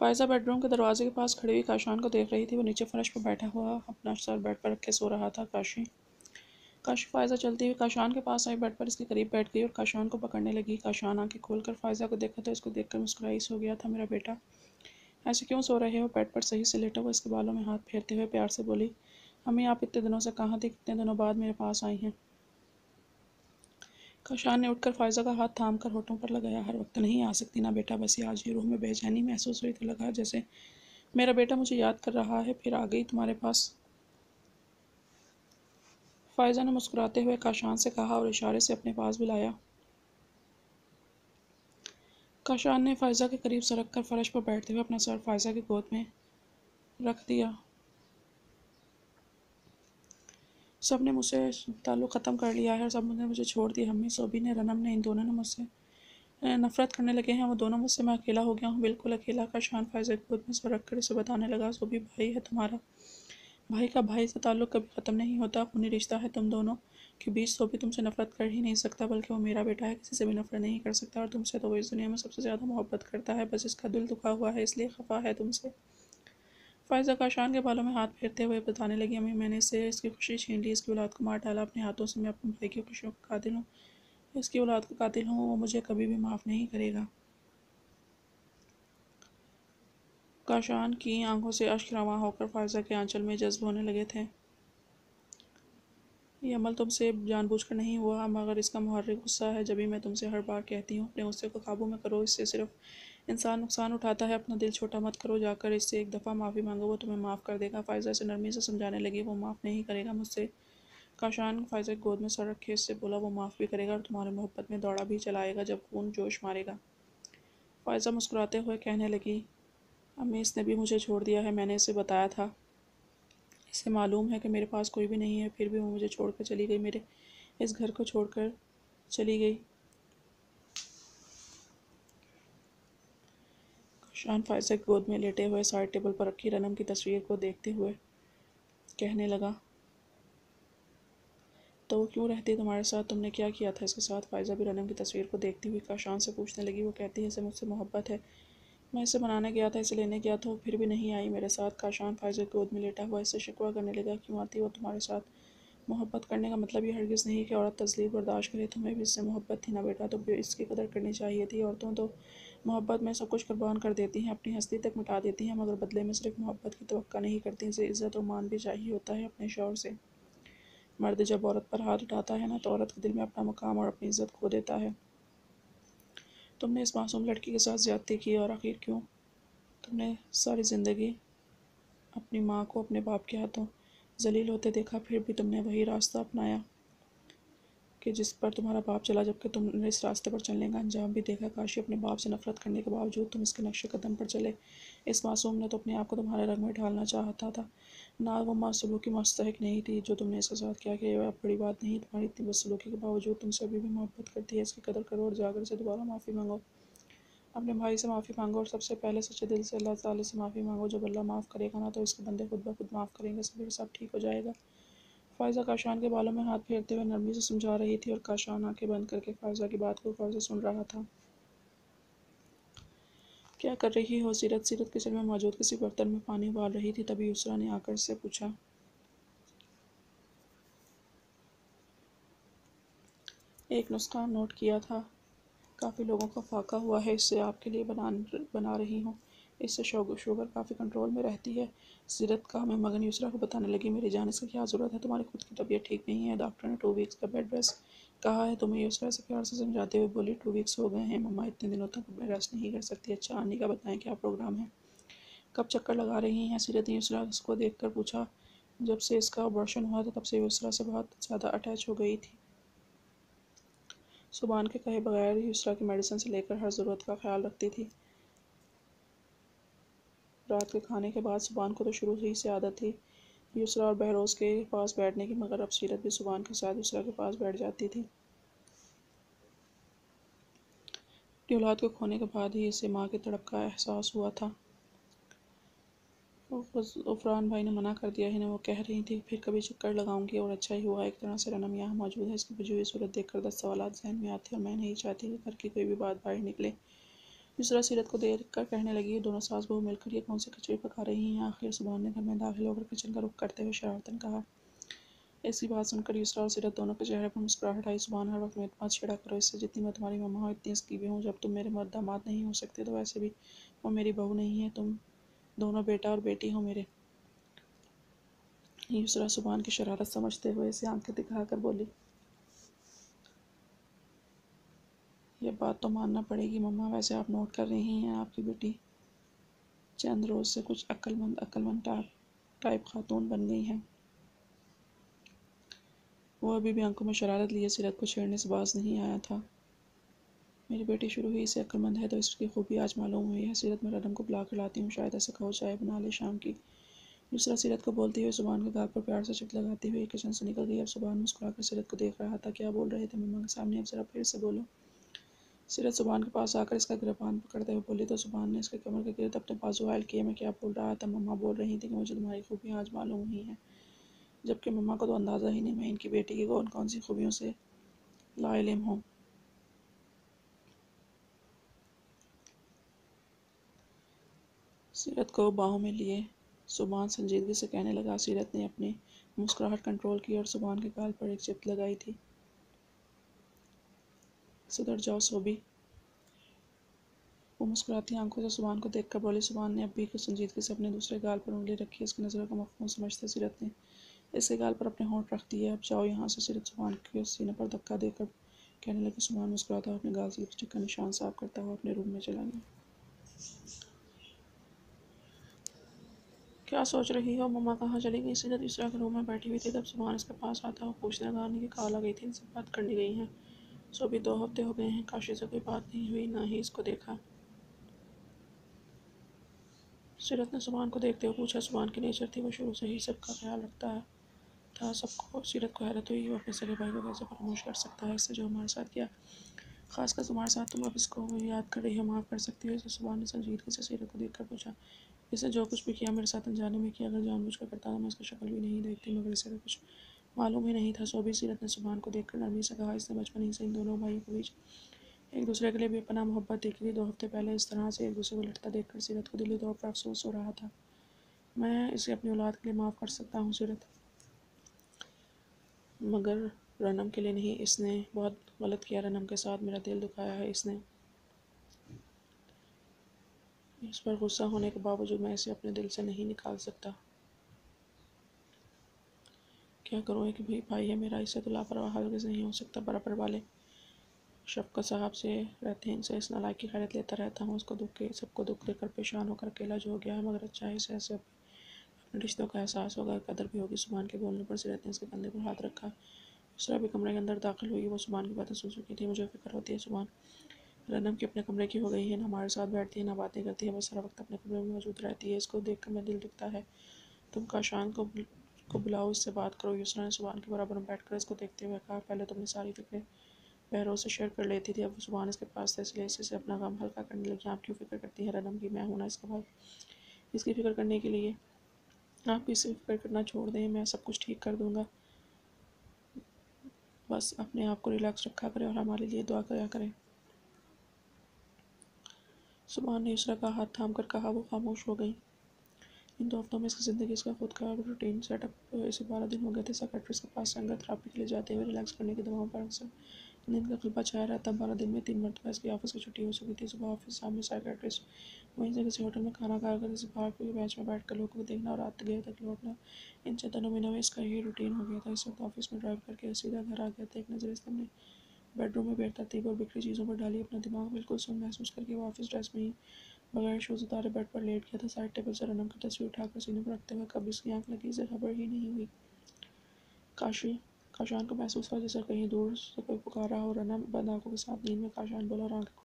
Faiza bedroom के दरवाजे के पास खड़ी हुई काशान को देख रही थी। वो नीचे फ़र्श पर बैठा हुआ अपना सर बेड पर रख के सो रहा था। काशी काशी फ़ायज़ा चलती हुई काशान के पास आई, बेड पर इसके करीब बैठ गई और काशान को पकड़ने लगी। काशान आंखें खोलकर फ़ायज़ा को देखा तो इसको देखकर मुस्कुराई। सो गया था मेरा बेटा? ऐसे क्यों सो रहे हो? बेड पर सही से लेटा हुआ इसके बालों में हाथ फेरते हुए प्यार से बोली। अम्मी, आप इतने दिनों से कहाँ थी? कितने दिनों बाद मेरे पास आई हैं? काशान ने उठकर फ़ायज़ा का हाथ थाम कर होठों पर लगाया। हर वक्त नहीं आ सकती ना बेटा, बस ये आज ही रूह में बेचैनी महसूस हुई तो लगा जैसे मेरा बेटा मुझे याद कर रहा है, फिर आ गई तुम्हारे पास। फ़ायज़ा ने मुस्कुराते हुए काशान से कहा और इशारे से अपने पास बुलाया। काशान ने फ़ायज़ा के करीब सरक कर फ़र्श पर बैठते हुए अपना सर फ़ायज़ा की गोद में रख दिया। सब ने मुझसे ताल्लुक़ ख़त्म कर लिया है और सब ने मुझे छोड़ दिया। अम्मी, सोबी ने, रनम ने, इन दोनों ने मुझसे नफ़रत करने लगे हैं। वो दोनों मुझसे, मैं अकेला हो गया हूँ, बिल्कुल अकेला। काशान फ़ायज़ा की गोद में सर रख कर उसे बताने लगा। सोबी भाई है तुम्हारा, भाई का भाई से ताल्लुक़ कभी ख़त्म नहीं होता, खूनी रिश्ता है तुम दोनों के बीच। सोबी तुमसे नफ़रत कर ही नहीं सकता, बल्कि वो मेरा बेटा है, किसी से भी नफ़रत नहीं कर सकता और तुमसे तो वो इस दुनिया में सबसे ज़्यादा मोहब्बत करता है। बस इसका दिल दुखा हुआ है, इसलिए खफ़ा है तुमसे। फ़ायज़ा काशान के बालों में हाथ फेरते हुए बताने लगी। अम्मी, मैंने इससे इसकी खुशी छीन ली, इसकी औलाद को मार डाला अपने हाथों से। मैं अपने भाई की खुशियों का कातिल हूँ, इसकी औलाद का कातिल हूँ। वो मुझे कभी भी माफ़ नहीं करेगा। काशान की आंखों से अश्क रवां होकर फ़ायज़ा के आंचल में जज्ब होने लगे थे। ये अमल तुमसे जानबूझकर नहीं हुआ, मगर इसका मुहर्रिक गुस्सा है। जब भी मैं तुमसे हर बार कहती हूँ अपने गुस्से को काबू में करो, इससे सिर्फ इंसान नुकसान उठाता है। अपना दिल छोटा मत करो, जाकर इससे एक दफ़ा माफ़ी मांगो, वो तुम्हें माफ़ कर देगा। फ़ायज़ा से नरमी से समझाने लगी। वो माफ़ नहीं करेगा मुझसे। काशान फ़ायज़ा की गोद में सर रखे इससे बोला। वो माफ़ भी करेगा और तुम्हारी मोहब्बत में दौड़ा भी चलाएगा जब खून जोश मारेगा। फ़ायज़ा मुस्कुराते हुए कहने लगी, अम्मी, इसने भी मुझे छोड़ दिया है। मैंने इसे बताया था, इसे मालूम है कि मेरे पास कोई भी नहीं है, फिर भी वो मुझे छोड़कर चली गई, मेरे इस घर को छोड़कर चली गई। काशान फ़ायज़ा की गोद में लेटे हुए साइड टेबल पर रखी रनम की तस्वीर को देखते हुए कहने लगा, तो वो क्यों रहती है तुम्हारे साथ? तुमने क्या किया था इसके साथ? फ़ायज़ा भी रनम की तस्वीर को देखती हुई काशान से पूछने लगी। वो कहती है, इसे मुझसे मोहब्बत है, मैं इसे मनाने गया था, इसे लेने गया था, वो फिर भी नहीं आई मेरे साथ। काशान फ़ायज़ा की गोद में लेटा हुआ इससे शिकवा करने लगा, क्यों आती वो तुम्हारे साथ? मोहब्बत करने का मतलब ये हरगिज़ नहीं कि औरत तज़लील बर्दाश्त करे। तुम्हें भी इससे मोहब्बत थी ना बेटा, तो फिर इसकी कदर करनी चाहिए थी। औरतों तो मोहब्बत में सब कुछ कुर्बान कर देती हैं, अपनी हस्ती तक मिटा देती हैं, मगर बदले में सिर्फ मोहब्बत की तवक्का नहीं करती, इसे इज़्ज़त और मान भी चाहिए होता है अपने शौहर से। मर्द जब औरत पर हाथ उठाता है ना, तो औरत के दिल में अपना मकाम और अपनी इज़्ज़त खो देता है। तुमने इस मासूम लड़की के साथ ज़्यादती की, और आखिर क्यों? तुमने सारी ज़िंदगी अपनी माँ को अपने बाप के हाथों ज़लील होते देखा, फिर भी तुमने वही रास्ता अपनाया कि जिस पर तुम्हारा बाप चला, जबकि तुमने इस रास्ते पर चलने का अंजाम भी देखा। काशी, अपने बाप से नफरत करने के बावजूद तुम इसके नक्शे कदम पर चले। इस मासूम ने तो अपने आप को तुम्हारे रंग में ढालना चाहता था ना, वो मासूलूकी मुस्तहिक नहीं थी जो तुमने इसके साथ किया कि यह बड़ी बात नहीं। तुम्हारी इतनी बदसलूकी के बावजूद तुमसे अभी भी मोहब्बत करती है, इसकी कदर करो और जाकर से दोबारा माफ़ी मांगो। अपने भाई से माफ़ी मांगो और सबसे पहले सच्चे दिल से अल्लाह ताला से माफ़ी मांगो। जब अल्लाह माफ़ करेगा ना, तो इसके बंदे खुद ब खुद माफ़ करेंगे, सब ठीक हो जाएगा। फ़ायज़ा काशान के बालों में हाथ फेरते हुए नरमी से समझा रही थी और काशान आंखें बंद करके फ़ायज़ा की बात को गौर से सुन रहा था। क्या कर रही हो सीरत? सीरत किचन में मौजूद किसी बर्तन में पानी उबाल रही थी। तभी युसरा ने आकर से पूछा। एक नुस्खा नोट किया था, काफ़ी लोगों का फाका हुआ है, इससे आपके लिए बना रही हूँ। इससे शुगर काफ़ी कंट्रोल में रहती है। सीरत का हमें मगन युसरा को बताने लगी, मेरी जान, इसकी क्या ज़रूरत है? तुम्हारी खुद की तबीयत ठीक नहीं है, डॉक्टर ने 2 वीक्स का बेड रेस्ट कहा है तुम्हें। युसरा से प्यार से समझाते हुए बोली, 2 वीक्स हो गए हैं मम्मा, इतने दिनों तक मैं रेस्ट नहीं कर सकती। अच्छा, आनी का बताएं क्या प्रोग्राम है? कब चक्कर लगा रही हैं? सीरत ने युसरा को देख कर पूछा। जब से इसका अबॉर्शन हुआ था तब से युसरा से बहुत ज़्यादा अटैच हो गई थी। सुबान के कहे बगैर युसरा की मेडिसिन से लेकर हर ज़रूरत का ख्याल रखती थी। रात के खाने के बाद सुबान को तो शुरू ही से आदत थी युसरा और बहरोज़ के पास बैठने की, मगर अब सीरत भी सुबान के साथ युसरा के पास बैठ जाती थी। अपनी औलाद को खोने के बाद ही इसे माँ की तड़प का एहसास हुआ था। उफरान भाई ने मना कर दिया, इन्हें वो कह रही थी फिर कभी चक्कर लगाऊंगी, और अच्छा ही हुआ। एक तरह से रनम यहाँ मौजूद है, इसकी बुझी हुई सूरत देखकर 10 सवालात जहन में आते, और मैं नहीं चाहती कि घर की कोई भी बात बाहर निकले। यूसरा सीरत को देख कर कहने लगी, दोनों सास बहू मिलकर ये कौन सी खिचड़ी पका रही हैं। आखिर सुभान ने घर में दाखिल होकर किचन का रुख करते हुए शरारतन कहा। ऐसी बात सुनकर यूसरा और सीरत दोनों के चेहरे पर मुस्कुराहट आई। सुभान, हर वक्त मेरे पास छेड़ा करो इससे, जितनी मैं तुम्हारी मम्मा हूँ इतनी इसकी भी हूँ। जब तुम मेरे दामाद नहीं हो सकते तो वैसे भी वो मेरी बहू नहीं है, तुम दोनों बेटा और बेटी हो मेरे। यूसरा सुभान की शरारत समझते हुए इसे आंखें दिखाकर बोली, ये बात तो मानना पड़ेगी मम्मा, वैसे आप नोट कर रही हैं आपकी बेटी चंद रोज से कुछ अक्लमंद टाइप खातून बन गई है। वो अभी भी आंखों में शरारत लिए सीरत को छेड़ने से बाज नहीं आया था। मेरी बेटी शुरू ही से अक्लमंद है तो इसकी खूबी आज मालूम हुई है। सीरत, मैं रनम को बुला कर लाती हूँ, शायद ऐसा कहो चाय बना ले शाम की। दूसरा सीरत को बोलते हुए सुभान के गाल पर प्यार से चित लगाती हुई किचन से निकल गई। अब सुभान मुस्कुराकर सीरत को देख रहा था। क्या बोल रहे थे मम्मा के सामने, अब जरा फिर से बोलो। सीरत सुभान के पास आकर इसका गिरबान पकड़ते हुए बोली तो सुभान ने इसके कमर के गिर्द अपने बाजू हायल किए। मैं क्या बोल रहा था, मम्मा बोल रही थी कि मुझे तुम्हारी खूबियाँ आज मालूम हुई हैं, जबकि मम्मा को तो अंदाज़ा ही नहीं मैं इनकी बेटी की कौन कौन सी खूबियों से लाइलिम हूँ। सीरत को बाहों में लिए सुभान संजीदगी से कहने लगा। सीरत ने अपनी मुस्कुराहट कंट्रोल की और सुभान के गाल पर एक चिप लगाई थी। सुधर जाओ सोबी। वो मुस्कुराती आंखों से सुभान को देखकर बोली। सुभान ने अब भी कुछ संजीदगी से अपने दूसरे गाल पर उंगली रखी। इसकी नज़रों का मफहूम समझते सीरत ने इसके गाल पर अपने होंठ रख दिए। अब जाओ यहाँ से। सीरत सुभान के सीने पर धक्का देकर कहने लगी। सुभान मुस्कुराता हुआ अपने गाल से लिपस्टिक का निशान साफ करता हुआ अपने रूम में चला गया। क्या सोच रही हो, मम्मा कहाँ चली गई। सीरत दूसरा के रूम में बैठी हुई थी तब सुभान इसके पास आता हुआ पूछने लगा कि कहाँ गई थी, इनसे बात करने गई हैं। सो भी 2 हफ्ते हो गए हैं, काशी से कोई बात नहीं हुई, ना ही इसको देखा। सीरत ने सुभान को देखते हुए पूछा। सुभान की नेचर थी, वो शुरू से ही सबका ख्याल रखता है था सबको। सीरत को हैरत हुई, वो अपने सगे भाई को कैसे फरामोश कर सकता है, इससे जो हमारे साथ किया, खासकर तुम्हारे साथ। तुम अब इसको याद कर रही हो, माफ़ कर सकती हो इसे। सुभान ने संजीदगी से सीरत को देखकर पूछा। इसे जो कुछ भी किया मेरे साथ अनजाने में किया, अगर जानबूझकर करता तो मैं इसकी शक्ल भी नहीं देखती, मगर इसे तो कुछ मालूम ही नहीं था। सो भी सीरत ने सुभान को देखकर नरमी से कहा। इसने बचपन ही से इन दोनों भाइयों के बीच एक दूसरे के लिए बेपनाह मोहब्बत देखी थी। 2 हफ्ते पहले इस तरह से एक दूसरे को लड़ता देखकर सीरत को दिली तौर पर अफसोस हो रहा था। मैं इसे अपनी औलाद के लिए माफ़ कर सकता हूँ सीरत, मगर रनम के लिए नहीं। इसने बहुत गलत किया रनम के साथ, मेरा दिल दुखाया है इसने। इस पर गुस्सा होने के बावजूद मैं इसे अपने दिल से नहीं निकाल सकता। क्या करूँ, एक भी भाई है मेरा, इससे तो लापरवाह हरगिज़ नहीं हो सकता। बराबर वाले शफ़क़त साहब से रहते हैं, इनसे इस नालायक की खैरियत लेता रहता हूँ। उसको सबको दुख देकर परेशान होकर अकेला जो हो गया है, मगर अच्छा है इसे ऐसे अपने रिश्तों का एहसास होगा, कदर भी होगी। सुभान के बोलने पर सीरत ने इसके कंधे पर हाथ रखा। दूसरा भी कमरे के अंदर दाखिल हुई। वो सुभान की बातें सुन चुकी थी। मुझे फिक्र होती है सुभान, रनम की अपने कमरे की हो गई है, ना हमारे साथ बैठती है ना बातें करती है, बस सारा वक्त अपने कमरे में मौजूद रहती है। इसको देख कर मेरा दिल दुखता है। तुम काशान को बुलाओ, इससे बात करो। यूसरा ने सुभान के बराबर में बैठकर इसको देखते हुए कहा। पहले तुमने सारी फिक्रें बहरों से शेयर कर लेती थी, अब सुभान इसके पास था, इसलिए इसी से अपना गम हल्का करने लगी। आप क्यों फिक्र करती हैं रनम की, मैं हूं ना इसका भाई, इसकी फिक्र करने के लिए। आप इसे फिक्र करना छोड़ दें, मैं सब कुछ ठीक कर दूंगा। बस अपने आप को रिलैक्स रखा करें और हमारे लिए दुआ किया करें। सुभान ने यूसरा का हाथ थाम कर कहा। वो खामोश हो गई। इन 2 हफ्तों में इसकी ज़िंदगी, इसका खुद का रूटीन सेटअप। इसे 12 दिन हो गए थे साइकियाट्रिस्ट के पास संगत थेरेपी के लिए जाते हुए। रिलैक्स करने की दवाओं पर अक्सर नींद का खलबा छाया रहता। 12 दिन में 3 मरतबा इसकी ऑफिस की छुट्टी हो चुकी थी। सुबह ऑफिस, शाम में साइकियाट्रिस्ट, वहीं से किसी होटल में खाना खाकर किसी पार्क के बेंच में बैठकर लोगों को देखना और रात गए तक लौटना। इन 14 महीनों में इसका यही रूटीन हो गया था। इस वक्त ऑफिस में ड्राइव करके सीधा घर आ गया था। एक नज़र इसने अपने बेडरूम में बेतरतीब और बिखरी चीज़ों पर डाली। अपना दिमाग बिल्कुल सुन महसूस करके वो ऑफिस ड्रेस में ही बगैर शूज़ उतारे बेड पर लेट गया था। साइड टेबल से रनम की तस्वीर उठाकर सीने पर रखते हुए कब इसकी आंख लगी इसे खबर ही नहीं हुई। काशान को महसूस हुआ जैसे कहीं दूर से कोई पुकार रहा हो। रनम बंद आंखों के साथ नींद में काशान बोला और आंखें